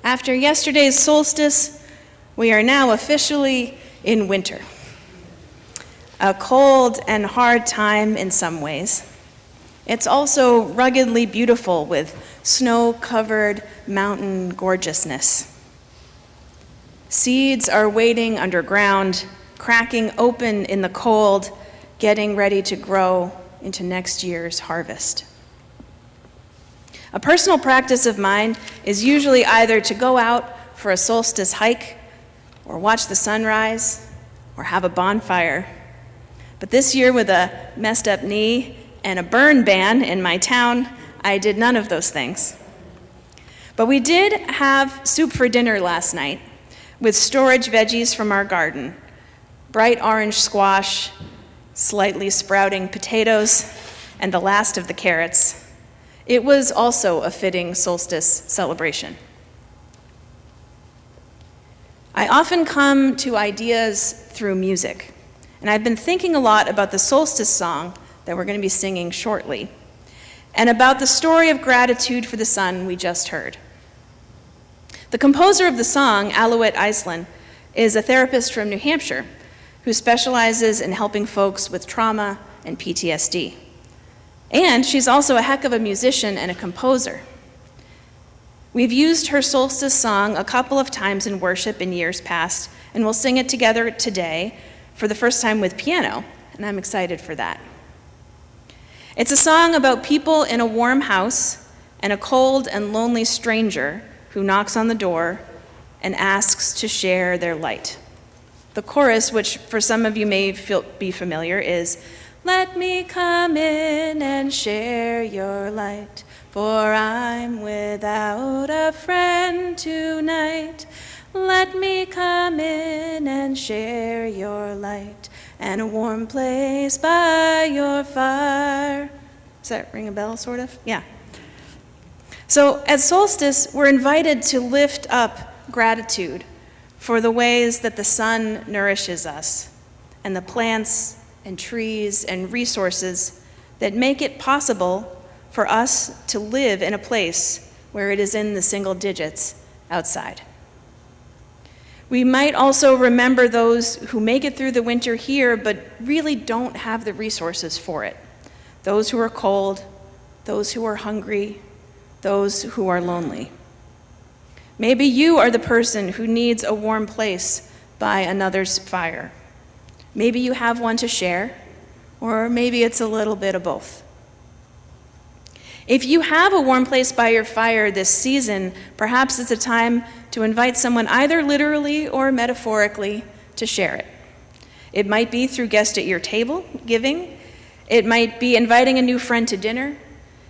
After yesterday's solstice, we are now officially in winter. A cold and hard time in some ways. It's also ruggedly beautiful with snow-covered mountain gorgeousness. Seeds are waiting underground, cracking open in the cold, getting ready to grow into next year's harvest. A personal practice of mine is usually either to go out for a solstice hike, or watch the sunrise, or have a bonfire. But this year, with a messed up knee and a burn ban in my town, I did none of those things. But we did have soup for dinner last night with storage veggies from our garden, bright orange squash, slightly sprouting potatoes, and the last of the carrots. It was also a fitting solstice celebration. I often come to ideas through music, and I've been thinking a lot about the solstice song that we're going to be singing shortly, and about the story of gratitude for the sun we just heard. The composer of the song, Alouette Iceland, is a therapist from New Hampshire who specializes in helping folks with trauma and PTSD. And she's also a heck of a musician and a composer. We've used her solstice song a couple of times in worship in years past, and we'll sing it together today for the first time with piano, and I'm excited for that. It's a song about people in a warm house and a cold and lonely stranger who knocks on the door and asks to share their light. The chorus, which for some of you may be familiar, is, "Let me come in and share your light, for I'm without a friend tonight. Let me come in and share your light, and a warm place by your fire." Does that ring a bell, sort of? Yeah. So at solstice, we're invited to lift up gratitude for the ways that the sun nourishes us, and the plants and trees and resources that make it possible for us to live in a place where it is in the single digits outside. We might also remember those who make it through the winter here but really don't have the resources for it. Those who are cold, those who are hungry, those who are lonely. Maybe you are the person who needs a warm place by another's fire. Maybe you have one to share, or maybe it's a little bit of both. If you have a warm place by your fire this season, perhaps it's a time to invite someone either literally or metaphorically to share it. It might be through guest at your table giving. It might be inviting a new friend to dinner.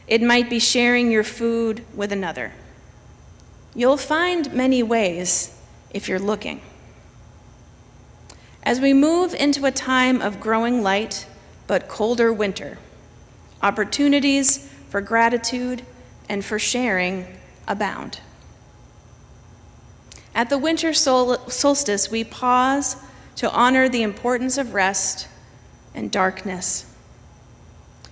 It might be sharing your food with another. You'll find many ways if you're looking. As we move into a time of growing light but colder winter, opportunities for gratitude and for sharing abound. At the winter solstice, we pause to honor the importance of rest and darkness.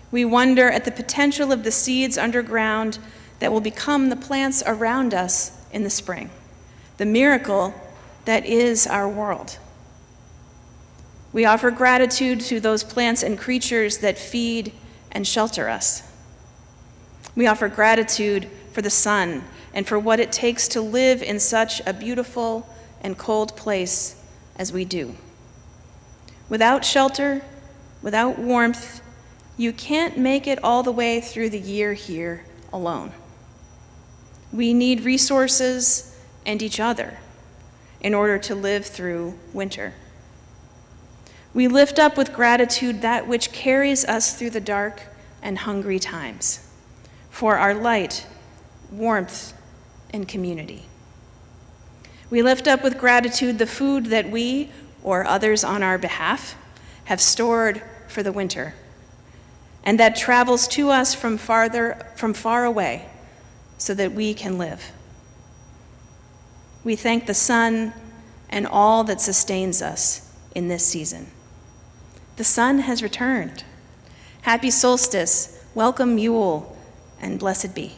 We wonder at the potential of the seeds underground that will become the plants around us in the spring, the miracle that is our world. We offer gratitude to those plants and creatures that feed and shelter us. We offer gratitude for the sun and for what it takes to live in such a beautiful and cold place as we do. Without shelter, without warmth, you can't make it all the way through the year here alone. We need resources and each other in order to live through winter. We lift up with gratitude that which carries us through the dark and hungry times, for our light, warmth, and community. We lift up with gratitude the food that we, or others on our behalf, have stored for the winter, and that travels to us from far away so that we can live. We thank the sun and all that sustains us in this season. The sun has returned. Happy solstice, welcome Yule, and blessed be.